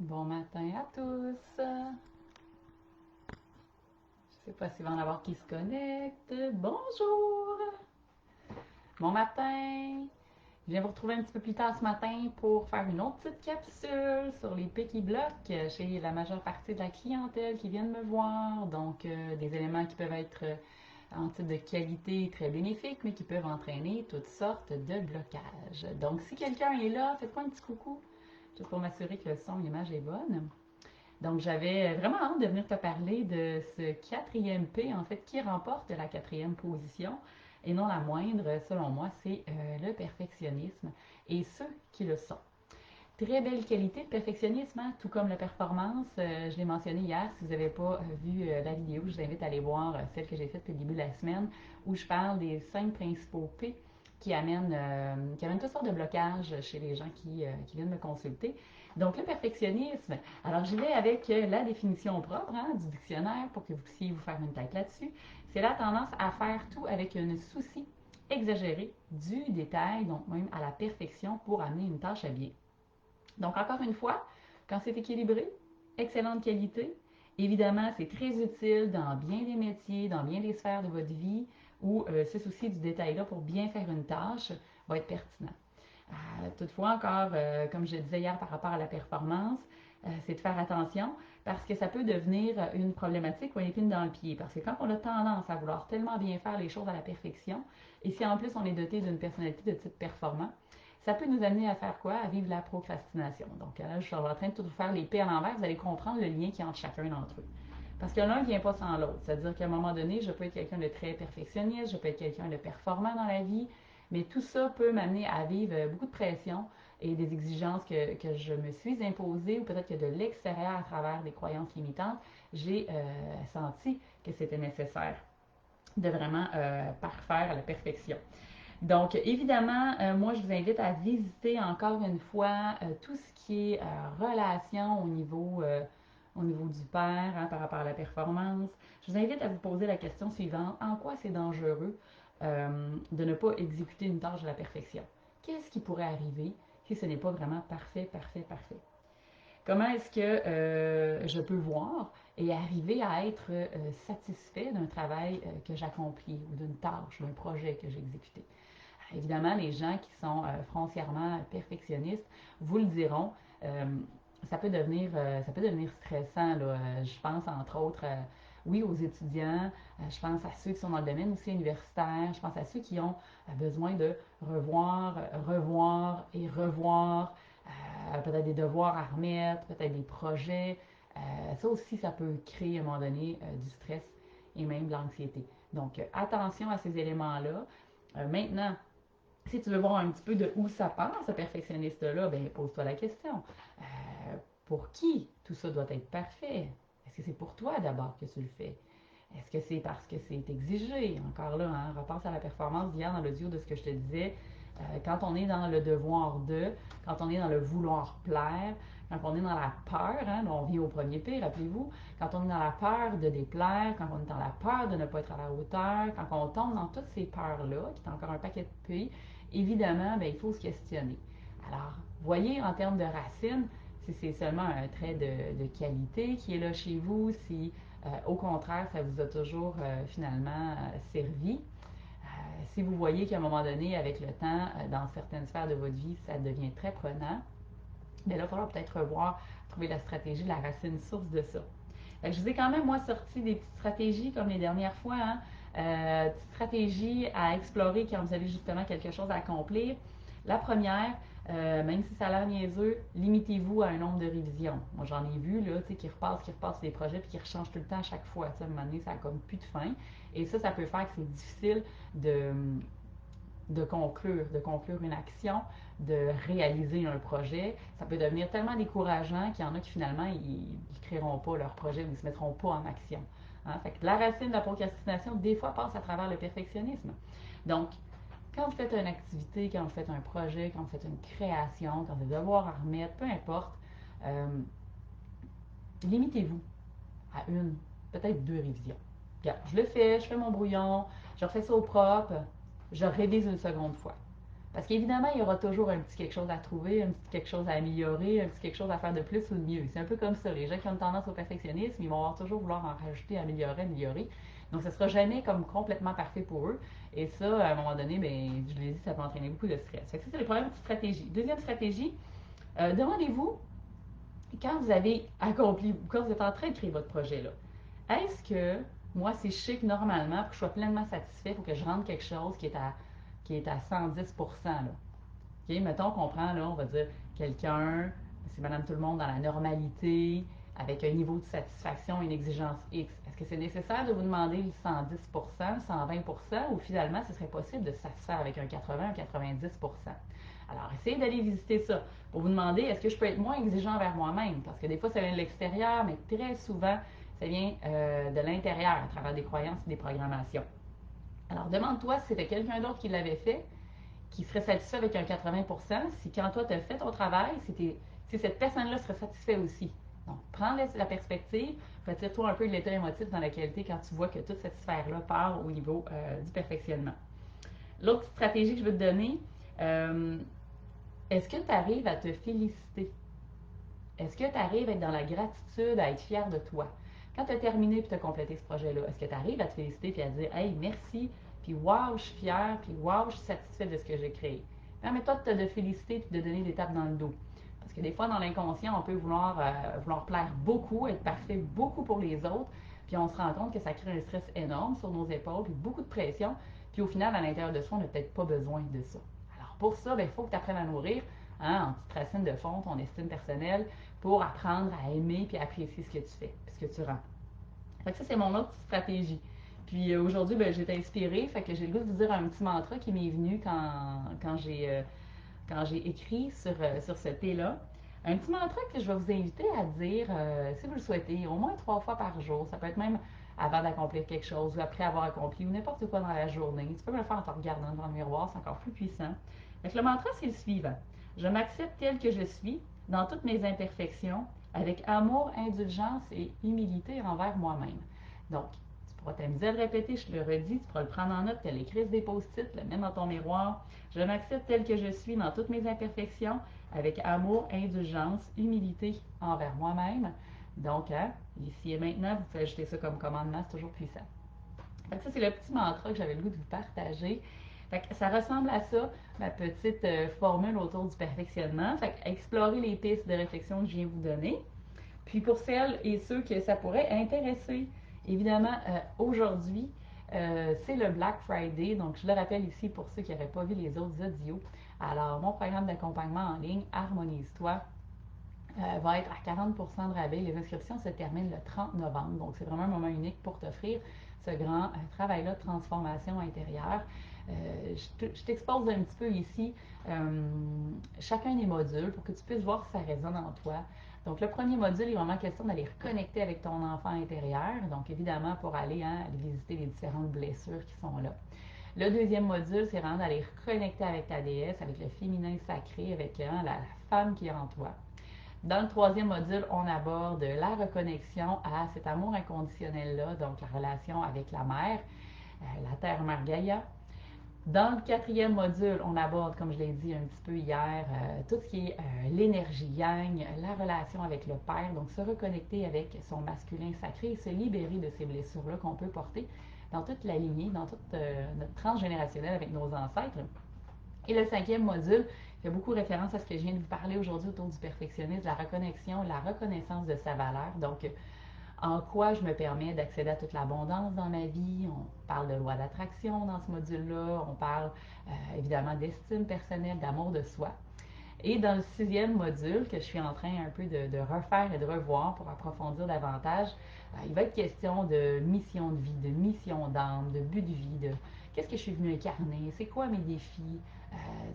Bon matin à tous. Je sais pas s'il va en avoir qui se connectent. Bonjour. Bon matin. Je viens vous retrouver un petit peu plus tard ce matin pour faire une autre petite capsule sur les pics qui bloquent chez la majeure partie de la clientèle qui vient de me voir. Donc, des éléments qui peuvent être en type de qualité très bénéfique, mais qui peuvent entraîner toutes sortes de blocages. Donc, si quelqu'un est là, faites-moi un petit coucou, juste pour m'assurer que le son et l'image est bonne. Donc, j'avais vraiment hâte de venir te parler de ce quatrième P, en fait, qui remporte la quatrième position, et non la moindre, selon moi, c'est le perfectionnisme et ceux qui le sont. Très belle qualité de perfectionnisme, hein, tout comme la performance. Je l'ai mentionné hier. Si vous n'avez pas vu la vidéo, je vous invite à aller voir celle que j'ai faite depuis le début de la semaine, où je parle des 5 principaux P qui amènent toutes sortes de blocages chez les gens qui viennent me consulter. Donc, le perfectionnisme, alors j'y vais avec la définition propre hein, du dictionnaire pour que vous puissiez vous faire une tête là-dessus. C'est la tendance à faire tout avec un souci exagéré du détail, donc même à la perfection pour amener une tâche à bien. Donc, encore une fois, quand c'est équilibré, excellente qualité. Évidemment, c'est très utile dans bien des métiers, dans bien des sphères de votre vie où ce souci du détail-là pour bien faire une tâche va être pertinent. Toutefois, encore, comme je disais hier par rapport à la performance, c'est de faire attention parce que ça peut devenir une problématique ou une épine dans le pied. Parce que quand on a tendance à vouloir tellement bien faire les choses à la perfection, et si en plus on est doté d'une personnalité de type performant, ça peut nous amener à faire quoi? À vivre la procrastination. Donc là, je suis en train de tout faire les P à l'envers, vous allez comprendre le lien qu'il y a entre chacun d'entre eux. Parce que l'un ne vient pas sans l'autre. C'est-à-dire qu'à un moment donné, je peux être quelqu'un de très perfectionniste, je peux être quelqu'un de performant dans la vie, mais tout ça peut m'amener à vivre beaucoup de pression et des exigences que je me suis imposées ou peut-être que de l'extérieur à travers des croyances limitantes, j'ai senti que c'était nécessaire de vraiment parfaire à la perfection. Donc, évidemment, moi, je vous invite à visiter encore une fois tout ce qui est relation au niveau du père hein, par rapport à la performance. Je vous invite à vous poser la question suivante. En quoi c'est dangereux de ne pas exécuter une tâche à la perfection? Qu'est-ce qui pourrait arriver si ce n'est pas vraiment parfait, parfait, parfait? Comment est-ce que je peux voir et arriver à être satisfait d'un travail que j'accomplis ou d'une tâche, d'un projet que j'ai exécuté? Évidemment, les gens qui sont foncièrement perfectionnistes vous le diront. euh, ça peut devenir stressant. Là. Je pense entre autres, oui, aux étudiants. Je pense à ceux qui sont dans le domaine aussi universitaire. Je pense à ceux qui ont besoin de revoir, revoir et revoir. Peut-être des devoirs à remettre, peut-être des projets. Ça aussi, ça peut créer à un moment donné du stress et même de l'anxiété. Donc, attention à ces éléments-là. Maintenant, si tu veux voir un petit peu de où ça part, ce perfectionniste-là, ben pose-toi la question. Pour qui tout ça doit être parfait? Est-ce que c'est pour toi d'abord que tu le fais? Est-ce que c'est parce que c'est exigé? Encore là, hein, repense à la performance d'hier dans l'audio de ce que je te disais. Quand on est dans le devoir de, quand on est dans le vouloir plaire, quand on est dans la peur, hein, on vient au premier P, rappelez-vous, quand on est dans la peur de déplaire, quand on est dans la peur de ne pas être à la hauteur, quand on tombe dans toutes ces peurs-là, qui est encore un paquet de P, évidemment, ben, il faut se questionner. Alors, voyez en termes de racines, si c'est seulement un trait de qualité qui est là chez vous, si au contraire, ça vous a toujours finalement servi. Si vous voyez qu'à un moment donné, avec le temps, dans certaines sphères de votre vie, ça devient très prenant, mais là, il va falloir peut-être revoir, trouver la stratégie, la racine source de ça. Je vous ai quand même, moi, sorti des petites stratégies comme les dernières fois. Hein. Petites stratégies à explorer quand vous avez justement quelque chose à accomplir. La première, même si ça a l'air niaiseux, limitez-vous à un nombre de révisions. Moi, j'en ai vu, là, tu sais, qui repassent des projets puis qui rechangent tout le temps à chaque fois. À un moment donné, ça a comme plus de fin. Et ça peut faire que c'est difficile de, de conclure une action, de réaliser un projet. Ça peut devenir tellement décourageant qu'il y en a qui finalement, ils ne créeront pas leur projet ou ils ne se mettront pas en action. Hein? Fait que la racine de la procrastination, des fois, passe à travers le perfectionnisme. Donc, quand vous faites une activité, quand vous faites un projet, quand vous faites une création, quand vous avez devoir à remettre, peu importe, euh, limitez-vous à une, peut-être deux révisions. Regarde, je le fais, je fais mon brouillon, je refais ça au propre, je révise une seconde fois. Parce qu'évidemment, il y aura toujours un petit quelque chose à trouver, un petit quelque chose à améliorer, un petit quelque chose à faire de plus ou de mieux. C'est un peu comme ça. Les gens qui ont une tendance au perfectionnisme, ils vont avoir toujours vouloir en rajouter, améliorer, améliorer. Donc, ce ne sera jamais comme complètement parfait pour eux. Et ça, à un moment donné, ben, je l'ai dit, ça peut entraîner beaucoup de stress. Fait que ça, c'est la première petite stratégie. Deuxième stratégie, demandez-vous, quand vous avez accompli, quand vous êtes en train de créer votre projet, là, est-ce que moi, si je sais que normalement, pour que je sois pleinement satisfait, il faut que je rende quelque chose qui est à 110%, là. OK? Mettons qu'on prend, là, on va dire, quelqu'un, c'est madame tout le monde dans la normalité, avec un niveau de satisfaction, une exigence X. Est-ce que c'est nécessaire de vous demander le 110%, 120%, ou finalement, ce serait possible de se satisfaire avec un 80, un 90%? Alors, essayez d'aller visiter ça pour vous demander, est-ce que je peux être moins exigeant vers moi-même? Parce que des fois, ça vient de l'extérieur, mais très souvent, ça vient de l'intérieur, à travers des croyances et des programmations. Alors, demande-toi si c'était quelqu'un d'autre qui l'avait fait, qui serait satisfait avec un 80%, si quand toi tu as fait ton travail, si cette personne-là serait satisfaite aussi. Donc, prends la perspective, retire-toi un peu de l'état émotif dans la qualité quand tu vois que toute cette sphère-là part au niveau du perfectionnement. L'autre stratégie que je veux te donner, euh, est-ce que tu arrives à te féliciter? Est-ce que tu arrives à être dans la gratitude, à être fier de toi? Quand tu as terminé et tu as complété ce projet-là, est-ce que tu arrives à te féliciter et à dire hey, merci, puis wow, je suis fier, puis wow, je suis satisfait de ce que j'ai créé? Permets-toi de te féliciter et de donner des tapes dans le dos. Parce que des fois, dans l'inconscient, on peut vouloir plaire beaucoup, être parfait beaucoup pour les autres, puis on se rend compte que ça crée un stress énorme sur nos épaules, puis beaucoup de pression, puis au final, à l'intérieur de soi, on n'a peut-être pas besoin de ça. Alors pour ça, il faut que tu apprennes à nourrir en petite racine de fond ton estime personnelle pour apprendre à aimer puis à apprécier ce que tu fais, puis ce que tu rends. Fait que ça, c'est mon autre petite stratégie. Puis aujourd'hui, j'ai été inspirée, fait que j'ai le goût de vous dire un petit mantra qui m'est venu quand j'ai écrit sur ce thé-là. Un petit mantra que je vais vous inviter à dire, si vous le souhaitez, au moins 3 fois par jour. Ça peut être même avant d'accomplir quelque chose ou après avoir accompli ou n'importe quoi dans la journée. Tu peux me le faire en te regardant devant le miroir, c'est encore plus puissant. Donc, le mantra, c'est le suivant. Je m'accepte tel que je suis, dans toutes mes imperfections, avec amour, indulgence et humilité envers moi-même. Donc, tu pourras t'amuser à le répéter, je te le redis, tu pourras le prendre en note, te l'écrire des post-it, le mettre dans ton miroir. Je m'accepte tel que je suis dans toutes mes imperfections, avec amour, indulgence, humilité envers moi-même. Donc, ici et maintenant, vous pouvez ajouter ça comme commandement, c'est toujours puissant. Fait que ça, c'est le petit mantra que j'avais le goût de vous partager. Fait que ça ressemble à ça, ma petite formule autour du perfectionnement. Fait que explorer les pistes de réflexion que je viens vous donner. Puis pour celles et ceux que ça pourrait intéresser, évidemment, aujourd'hui, c'est le Black Friday. Donc, je le rappelle ici pour ceux qui n'auraient pas vu les autres audios. Alors, mon programme d'accompagnement en ligne, Harmonise-toi, va être à 40% de rabais. Les inscriptions se terminent le 30 novembre. Donc, c'est vraiment un moment unique pour t'offrir ce grand travail-là de transformation intérieure. Je t'expose un petit peu ici chacun des modules pour que tu puisses voir si ça résonne en toi. Donc, le premier module est vraiment question d'aller reconnecter avec ton enfant intérieur. Donc, évidemment, pour aller visiter les différentes blessures qui sont là. Le deuxième module, c'est vraiment d'aller reconnecter avec ta déesse, avec le féminin sacré, avec la femme qui est en toi. Dans le troisième module, on aborde la reconnexion à cet amour inconditionnel-là, donc la relation avec la mère, la terre-mère Gaïa. Dans le quatrième module, on aborde, comme je l'ai dit un petit peu hier, tout ce qui est l'énergie yang, la relation avec le père, donc se reconnecter avec son masculin sacré et se libérer de ces blessures-là qu'on peut porter dans toute la lignée, dans toute notre transgénérationnelle avec nos ancêtres. Et le cinquième module fait beaucoup référence à ce que je viens de vous parler aujourd'hui autour du perfectionnisme, la reconnexion, la reconnaissance de sa valeur. Donc, en quoi je me permets d'accéder à toute l'abondance dans ma vie. On parle de loi d'attraction dans ce module-là. On parle évidemment d'estime personnelle, d'amour de soi. Et dans le sixième module, que je suis en train un peu de refaire et de revoir pour approfondir davantage, il va être question de mission de vie, de mission d'âme, de but de vie, de qu'est-ce que je suis venue incarner, c'est quoi mes défis,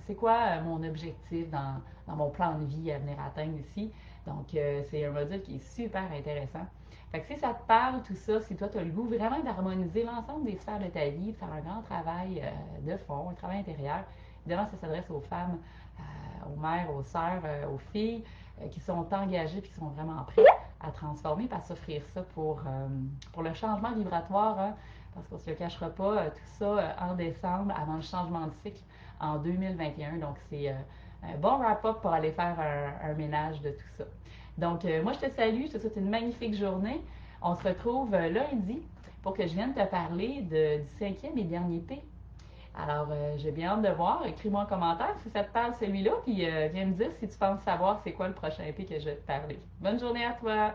c'est quoi mon objectif dans mon plan de vie à venir atteindre ici. Donc, c'est un module qui est super intéressant. Fait que si ça te parle, tout ça, si toi, tu as le goût vraiment d'harmoniser l'ensemble des sphères de ta vie, de faire un grand travail de fond, un travail intérieur, évidemment, ça s'adresse aux femmes, aux mères, aux sœurs, aux filles qui sont engagées et qui sont vraiment prêtes à transformer, à s'offrir ça pour le changement vibratoire. Hein, parce qu'on ne se le cachera pas, tout ça en décembre, avant le changement de cycle en 2021. Donc, c'est un bon wrap-up pour aller faire un ménage de tout ça. Donc, moi, je te salue, je te souhaite une magnifique journée. On se retrouve lundi pour que je vienne te parler du cinquième et dernier P. Alors, j'ai bien hâte de voir. Écris-moi en commentaire si ça te parle celui-là, puis viens me dire si tu penses savoir c'est quoi le prochain P que je vais te parler. Bonne journée à toi!